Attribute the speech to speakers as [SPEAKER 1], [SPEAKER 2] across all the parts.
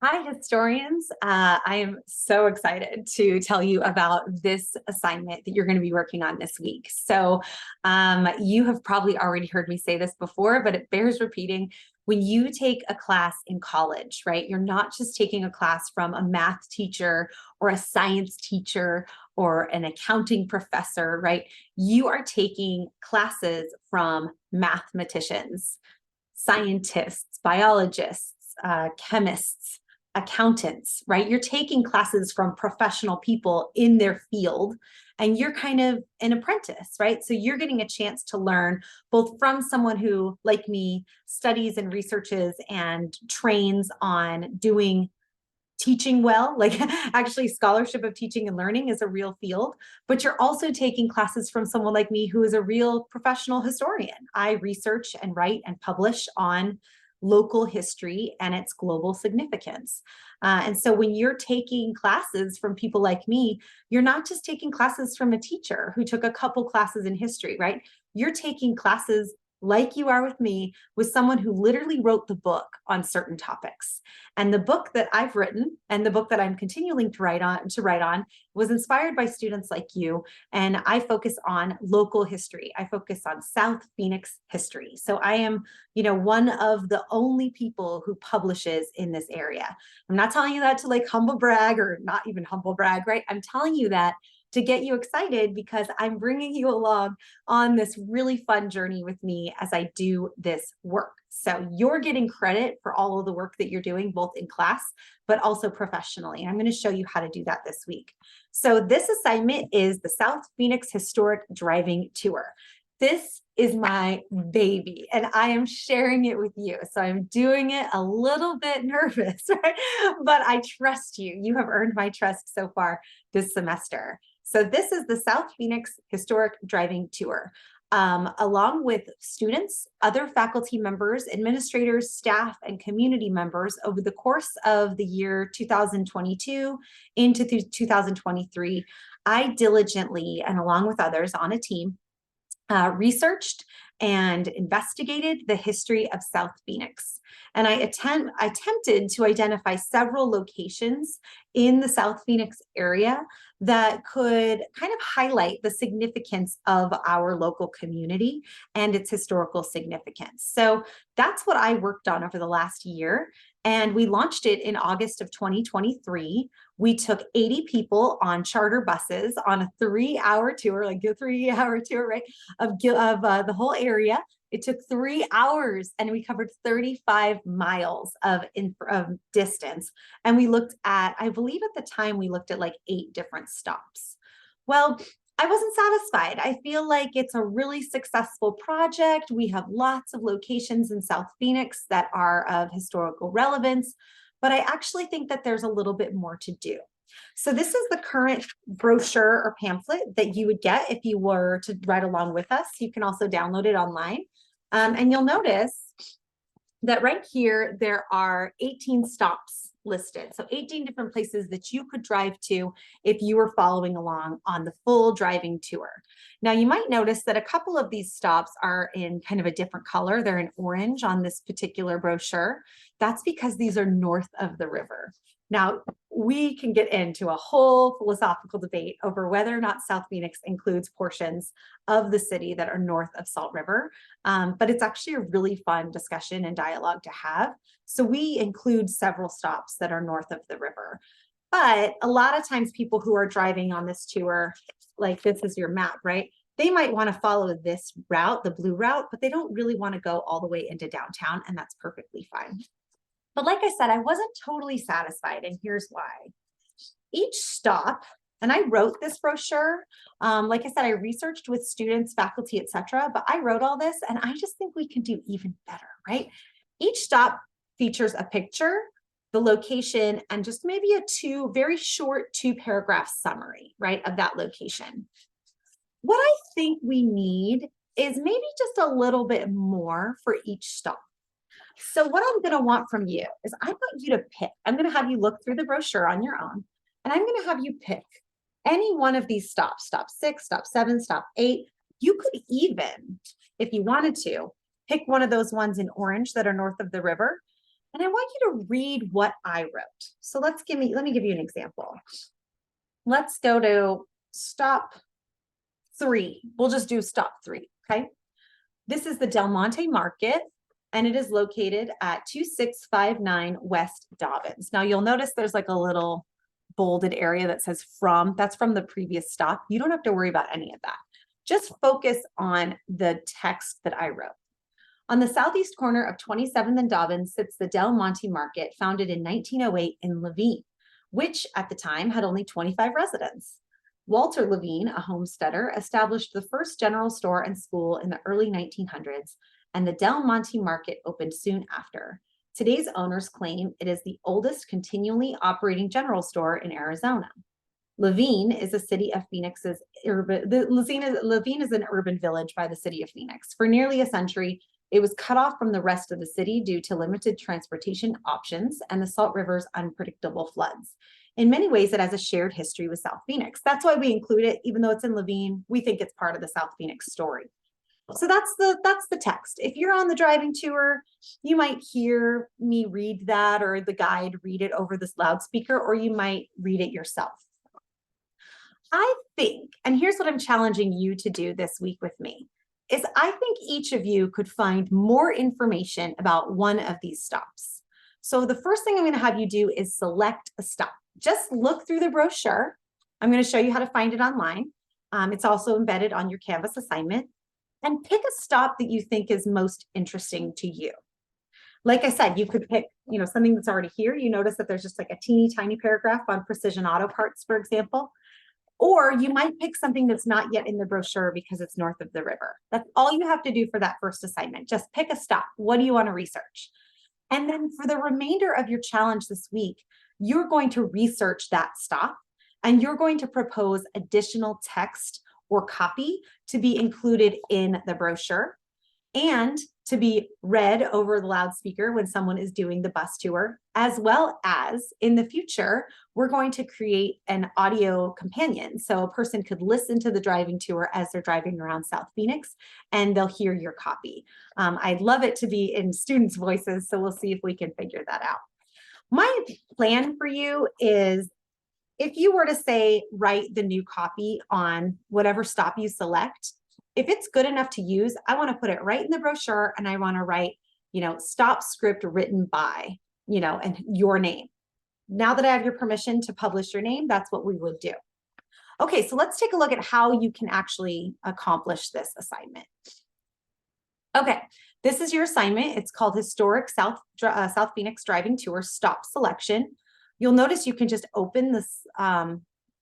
[SPEAKER 1] Hi, historians. I am so excited to tell you about this assignment that you're going to be working on this week. You have probably already heard me say this before, but it bears repeating. When you take a class in college, right, you're not just taking a class from a math teacher or a science teacher or an accounting professor, right? You are taking classes from mathematicians, scientists, biologists, chemists, accountants, right? You're taking classes from professional people in their field, and you're kind of an apprentice, right? So you're getting a chance to learn both from someone who, like me, studies and researches and trains on doing teaching well, like actually scholarship of teaching and learning is a real field, but you're also taking classes from someone like me who is a real professional historian. I research and write and publish on local history and its global significance. And so when you're taking classes from people like me, you're not just taking classes from a teacher who took a couple classes in history, right? You're taking classes like you are with me, with someone who literally wrote the book on certain topics. And the book that I've written and the book that I'm continuing to write on was inspired by students like you. And I focus on local history. I focus on South Phoenix history. So I am, one of the only people who publishes in this area. I'm not telling you that to like humble brag or not even humble brag, right? I'm telling you that to get you excited because I'm bringing you along on this really fun journey with me as I do this work. So you're getting credit for all of the work that you're doing, both in class, but also professionally. And I'm going to show you how to do that this week. So this assignment is the South Phoenix Historic Driving Tour. This is my baby and I am sharing it with you. So I'm doing it a little bit nervous, right? But I trust you. You have earned my trust so far this semester. So this is the South Phoenix Historic Driving Tour. Along with students, other faculty members, administrators, staff, and community members over the course of the year 2022 into 2023, I diligently, and along with others on a team, researched and investigated the history of South Phoenix. And I attempted to identify several locations in the South Phoenix area that could kind of highlight the significance of our local community and its historical significance. So that's what I worked on over the last year. And we launched it in August of 2023. We took 80 people on charter buses on a 3-hour tour, like a 3-hour tour, right, of the whole area. It took 3 hours and we covered 35 miles of distance. And we looked at, I believe at the time, we looked at like 8 different stops. Well, I wasn't satisfied. I feel like it's a really successful project. We have lots of locations in South Phoenix that are of historical relevance, but I actually think that there's a little bit more to do. So this is the current brochure or pamphlet that you would get if you were to ride along with us. You can also download it online. And you'll notice that right here, there are 18 stops listed. So 18 different places that you could drive to if you were following along on the full driving tour. Now, you might notice that a couple of these stops are in kind of a different color. They're in orange on this particular brochure. That's because these are north of the river. Now, we can get into a whole philosophical debate over whether or not South Phoenix includes portions of the city that are north of Salt River, but it's actually a really fun discussion and dialogue to have. So we include several stops that are north of the river. But a lot of times people who are driving on this tour, like this is your map, right? They might want to follow this route, the blue route, but they don't really want to go all the way into downtown, and that's perfectly fine. But like I said, I wasn't totally satisfied, and here's why. Each stop, and I wrote this brochure, like I said, I researched with students, faculty, etc., but I wrote all this, and I just think we can do even better, right? Each stop features a picture, the location, and just maybe a very short 2-paragraph summary, right, of that location. What I think we need is maybe just a little bit more for each stop. So what I'm going to want from you is I want you to pick. I'm going to have you look through the brochure on your own, and I'm going to have you pick any one of these stops, stop 6, stop 7, stop 8. You could even, if you wanted to, pick one of those ones in orange that are north of the river. And I want you to read what I wrote. So let me give you an example. Let's go to stop 3. We'll just do stop 3, okay? This is the Del Monte Market, and it is located at 2659 West Dobbins. Now you'll notice there's like a little bolded area that says from. That's from the previous stop. You don't have to worry about any of that. Just focus on the text that I wrote. On the southeast corner of 27th and Dobbins sits the Del Monte Market, founded in 1908 in Levine, which at the time had only 25 residents. Walter Levine, a homesteader, established the first general store and school in the early 1900s, and the Del Monte Market opened soon after. Today's owners claim it is the oldest continually operating general store in Arizona. Levine is a city of Phoenix's urban. Levine is an urban village by the city of Phoenix. For nearly a century, it was cut off from the rest of the city due to limited transportation options and the Salt River's unpredictable floods. In many ways, it has a shared history with South Phoenix. That's why we include it, even though it's in Levine. We think it's part of the South Phoenix story. So that's the text. If you're on the driving tour, you might hear me read that, or the guide read it over this loudspeaker, or you might read it yourself. I think, and here's what I'm challenging you to do this week with me, is I think each of you could find more information about one of these stops. So the first thing I'm going to have you do is select a stop. Just look through the brochure. I'm going to show you how to find it online. It's also embedded on your Canvas assignment. And pick a stop that you think is most interesting to you. Like I said, you could pick, something that's already here. You notice that there's just like a teeny tiny paragraph on precision auto parts, for example. Or you might pick something that's not yet in the brochure because it's north of the river. That's all you have to do for that first assignment. Just pick a stop. What do you want to research? And then for the remainder of your challenge this week, you're going to research that stop, and you're going to propose additional text or copy to be included in the brochure and to be read over the loudspeaker when someone is doing the bus tour, as well as in the future, we're going to create an audio companion. So a person could listen to the driving tour as they're driving around South Phoenix, and they'll hear your copy. I'd love it to be in students' voices, so we'll see if we can figure that out. My plan for you is, if you were to say, write the new copy on whatever stop you select, if it's good enough to use, I want to put it right in the brochure, and I want to write, stop script written by, and your name. Now that I have your permission to publish your name, that's what we would do. Okay, so let's take a look at how you can actually accomplish this assignment. Okay, this is your assignment. It's called Historic South Phoenix Driving Tour Stop Selection. You'll notice you can just open this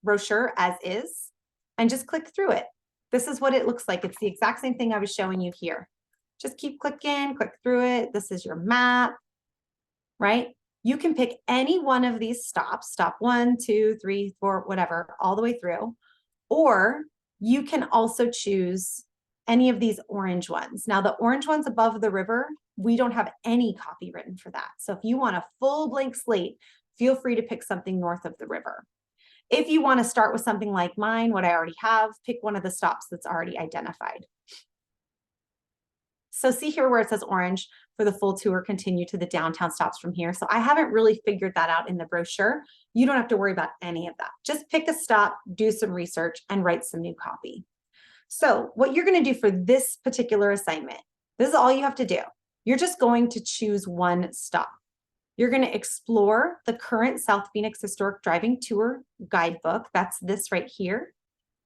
[SPEAKER 1] brochure as is and just click through it. This is what it looks like. It's the exact same thing I was showing you here. Just keep clicking, click through it. This is your map, right? You can pick any one of these stops, stop 1, 2, 3, 4, whatever, all the way through. Or you can also choose any of these orange ones. Now, the orange ones above the river, we don't have any copy written for that. So if you want a full blank slate, feel free to pick something north of the river. If you want to start with something like mine, what I already have, pick one of the stops that's already identified. So see here where it says orange for the full tour, continue to the downtown stops from here. So I haven't really figured that out in the brochure. You don't have to worry about any of that. Just pick a stop, do some research, and write some new copy. So what you're going to do for this particular assignment, this is all you have to do. You're just going to choose one stop. You're going to explore the current South Phoenix Historic Driving Tour guidebook. That's this right here.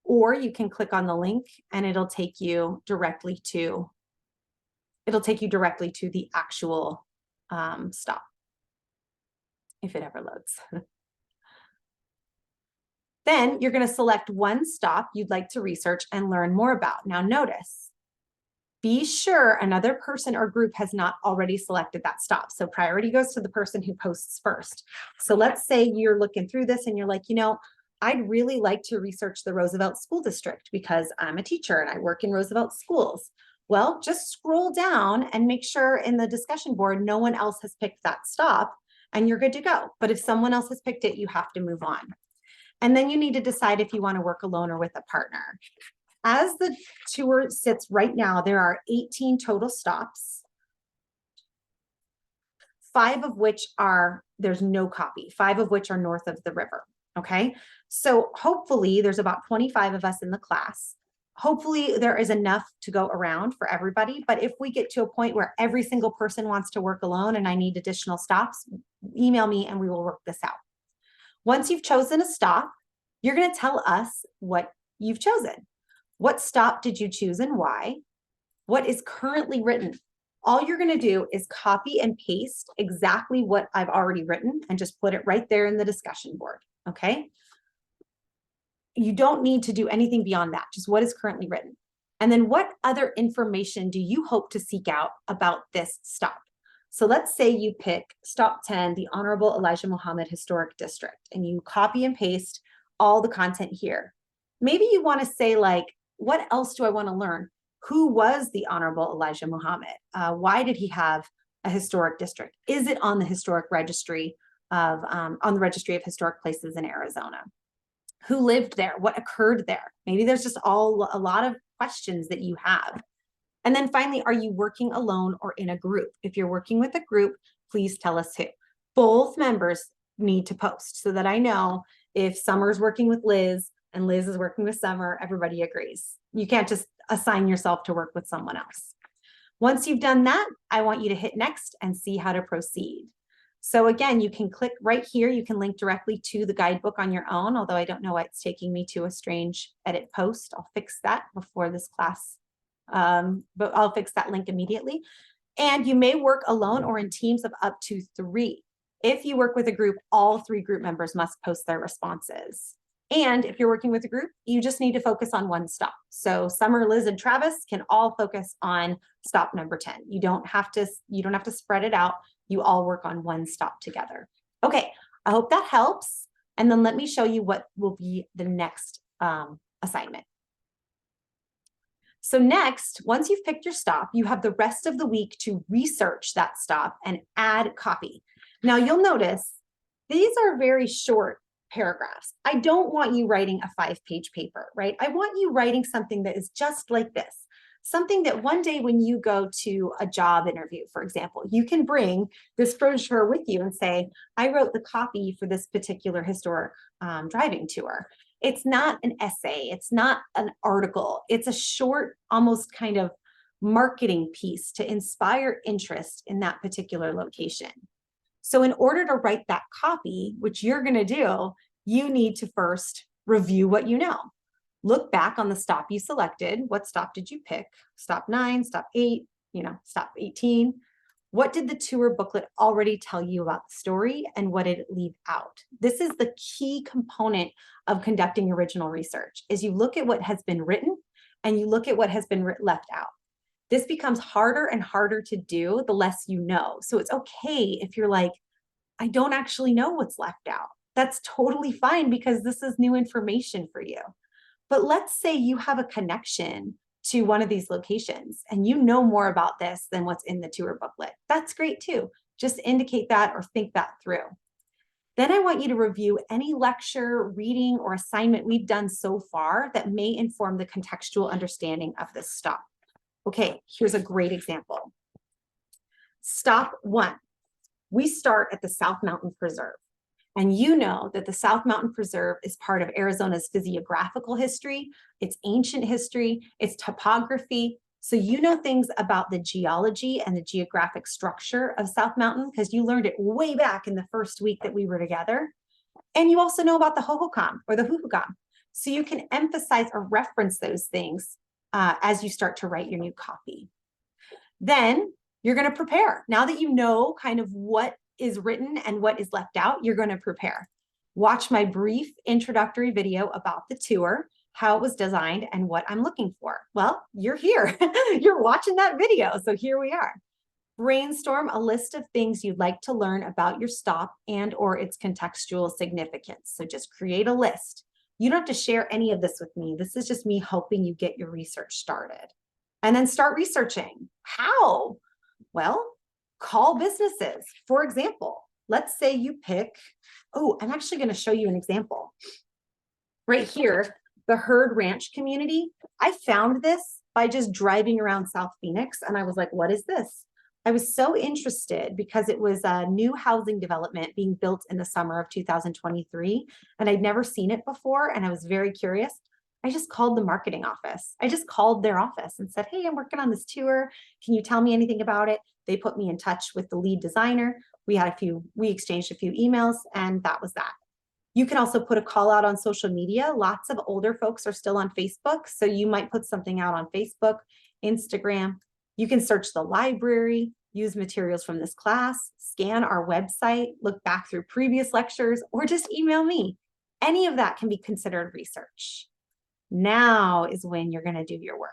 [SPEAKER 1] Or you can click on the link and it'll take you directly to the actual stop, if it ever loads. Then you're going to select one stop you'd like to research and learn more about. Now notice, be sure another person or group has not already selected that stop. So priority goes to the person who posts first. So let's say you're looking through this and you're like, I'd really like to research the Roosevelt School District because I'm a teacher and I work in Roosevelt schools. Well, just scroll down and make sure in the discussion board, no one else has picked that stop and you're good to go. But if someone else has picked it, you have to move on. And then you need to decide if you want to work alone or with a partner. As the tour sits right now, there are 18 total stops. 5 of which are, there's no copy, 5 of which are north of the river. Okay. So hopefully there's about 25 of us in the class. Hopefully there is enough to go around for everybody. But if we get to a point where every single person wants to work alone and I need additional stops, email me and we will work this out. Once you've chosen a stop, you're going to tell us what you've chosen. What stop did you choose and why? What is currently written? All you're going to do is copy and paste exactly what I've already written and just put it right there in the discussion board. Okay. You don't need to do anything beyond that, just what is currently written. And then what other information do you hope to seek out about this stop? So let's say you pick stop 10, the Honorable Elijah Muhammad Historic District, and you copy and paste all the content here. Maybe you want to say, like, what else do I want to learn? Who was the Honorable Elijah Muhammad? Why did he have a historic district? Is it on the historic registry of, on the registry of historic places in Arizona? Who lived there? What occurred there? Maybe there's just a lot of questions that you have. And then finally, are you working alone or in a group? If you're working with a group, please tell us who. Both members need to post so that I know if Summer's working with Liz and Liz is working with Summer, everybody agrees. You can't just assign yourself to work with someone else. Once you've done that, I want you to hit next and see how to proceed. So again, you can click right here. You can link directly to the guidebook on your own, although I don't know why it's taking me to a strange edit post. I'll fix that before this class, but I'll fix that link immediately. And you may work alone or in teams of up to 3. If you work with a group, all 3 group members must post their responses. And if you're working with a group, you just need to focus on one stop. So Summer, Liz, and Travis can all focus on stop number 10. You don't have to spread it out. You all work on one stop together. Okay, I hope that helps. And then let me show you what will be the next assignment. So next, once you've picked your stop, you have the rest of the week to research that stop and add copy. Now you'll notice these are very short paragraphs. I don't want you writing a 5-page paper, right? I want you writing something that is just like this. Something that one day when you go to a job interview, for example, you can bring this brochure with you and say, I wrote the copy for this particular historic driving tour. It's not an essay. It's not an article. It's a short, almost kind of marketing piece to inspire interest in that particular location. So in order to write that copy, which you're going to do, you need to first review what you know. Look back on the stop you selected. What stop did you pick? Stop 9, stop 8, stop 18. What did the tour booklet already tell you about the story and what did it leave out? This is the key component of conducting original research, is you look at what has been written and you look at what has been left out. This becomes harder and harder to do the less you know. So it's okay if you're like, I don't actually know what's left out. That's totally fine because this is new information for you. But let's say you have a connection to one of these locations and you know more about this than what's in the tour booklet. That's great too. Just indicate that or think that through. Then I want you to review any lecture, reading, or assignment we've done so far that may inform the contextual understanding of this stop. Okay, here's a great example. Stop 1. We start at the South Mountain Preserve. And you know that the South Mountain Preserve is part of Arizona's physiographical history, its ancient history, its topography. So you know things about the geology and the geographic structure of South Mountain because you learned it way back in the first week that we were together. And you also know about the Hohokam or the Huhugam. So you can emphasize or reference those things as you start to write your new copy. Then you're going to prepare. Now that you know kind of what is written and what is left out, you're going to prepare. Watch my brief introductory video about the tour, how it was designed, and what I'm looking for. Well, you're here. You're watching that video. So here we are. Brainstorm a list of things you'd like to learn about your stop and or its contextual significance. So just create a list. You don't have to share any of this with me. This is just me helping you get your research started. And then start researching. How? Well, call businesses. For example, let's say you pick, I'm actually going to show you an example. Right here, the Herd Ranch community. I found this by just driving around South Phoenix and I was like, what is this? I was so interested because it was a new housing development being built in the summer of 2023, and I'd never seen it before, and I was very curious. I just called the marketing office. I just called their office and said, hey, I'm working on this tour. Can you tell me anything about it? They put me in touch with the lead designer. We exchanged a few emails, and that was that. You can also put a call out on social media. Lots of older folks are still on Facebook, so you might put something out on Facebook, Instagram. You can search the library, use materials from this class, scan our website, look back through previous lectures, or just email me. Any of that can be considered research. Now is when you're going to do your work.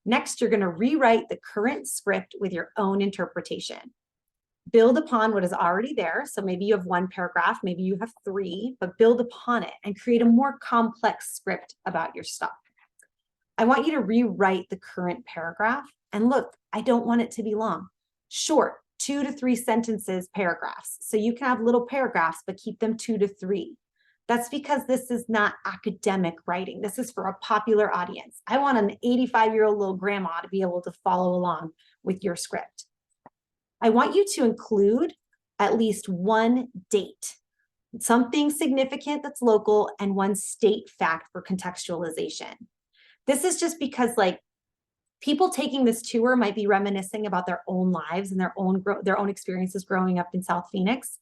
[SPEAKER 1] Next, you're going to rewrite the current script with your own interpretation. Build upon what is already there. So maybe you have one paragraph, maybe you have three, but build upon it and create a more complex script about your stuff. I want you to rewrite the current paragraph. And look, I don't want it to be long. Short, 2 to 3 sentences, paragraphs. So you can have little paragraphs, but keep them 2 to 3. That's because this is not academic writing. This is for a popular audience. I want an 85-year-old little grandma to be able to follow along with your script. I want you to include at least one date, something significant that's local, and one state fact for contextualization. This is just because people taking this tour might be reminiscing about their own lives and their own experiences growing up in South Phoenix.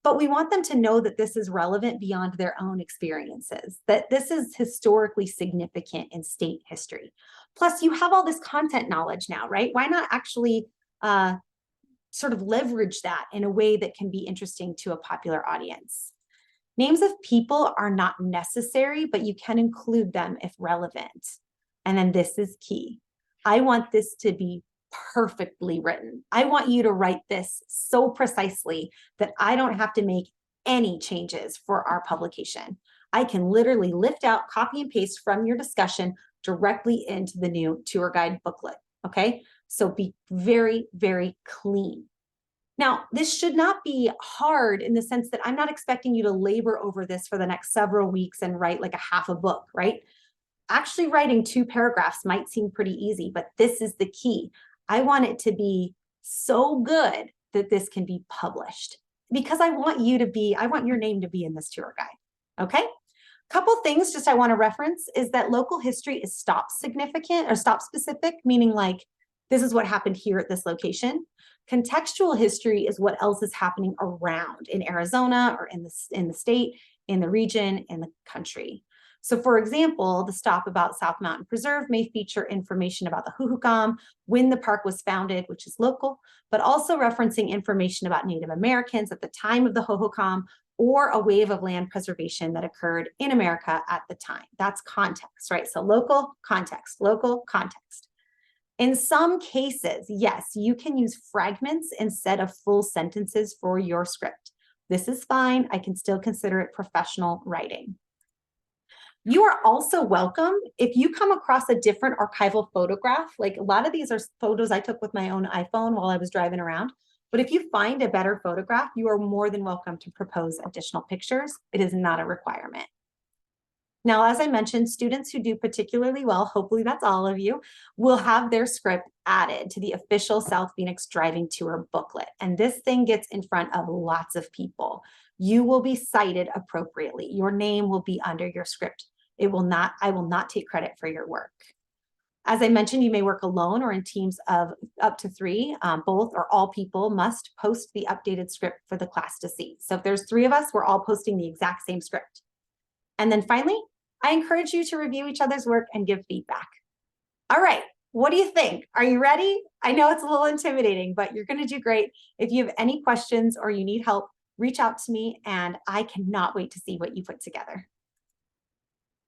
[SPEAKER 1] But we want them to know that this is relevant beyond their own experiences, that this is historically significant in state history. Plus, you have all this content knowledge now, right? Why not actually sort of leverage that in a way that can be interesting to a popular audience? Names of people are not necessary, but you can include them if relevant. And then this is key. I want this to be perfectly written. I want you to write this so precisely that I don't have to make any changes for our publication. I can literally lift out, copy and paste from your discussion directly into the new tour guide booklet, okay? So be very, very clean. Now, this should not be hard in the sense that I'm not expecting you to labor over this for the next several weeks and write like a half a book, right? Actually writing 2 paragraphs might seem pretty easy, but this is the key. I want it to be so good that this can be published because I want your name to be in this tour guide, okay? Couple things just I want to reference is that local history is stop significant or stop specific, meaning like this is what happened here at this location. Contextual history is what else is happening around in Arizona or in the state, in the region, in the country. So for example, the stop about South Mountain Preserve may feature information about the Hohokam, when the park was founded, which is local, but also referencing information about Native Americans at the time of the Hohokam or a wave of land preservation that occurred in America at the time. That's context, right? So local context, local context. In some cases, yes, you can use fragments instead of full sentences for your script. This is fine. I can still consider it professional writing. You are also welcome if you come across a different archival photograph, like a lot of these are photos I took with my own iPhone while I was driving around. But if you find a better photograph, you are more than welcome to propose additional pictures. It is not a requirement. Now, as I mentioned, students who do particularly well, hopefully that's all of you, will have their script added to the official South Phoenix Driving Tour booklet. And this thing gets in front of lots of people. You will be cited appropriately. Your name will be under your script. I will not take credit for your work. As I mentioned, you may work alone or in teams of up to 3. Both or all people must post the updated script for the class to see. So if there's 3 of us, we're all posting the exact same script. And then finally, I encourage you to review each other's work and give feedback. All right, what do you think? Are you ready? I know it's a little intimidating, but you're going to do great. If you have any questions or you need help, reach out to me, and I cannot wait to see what you put together.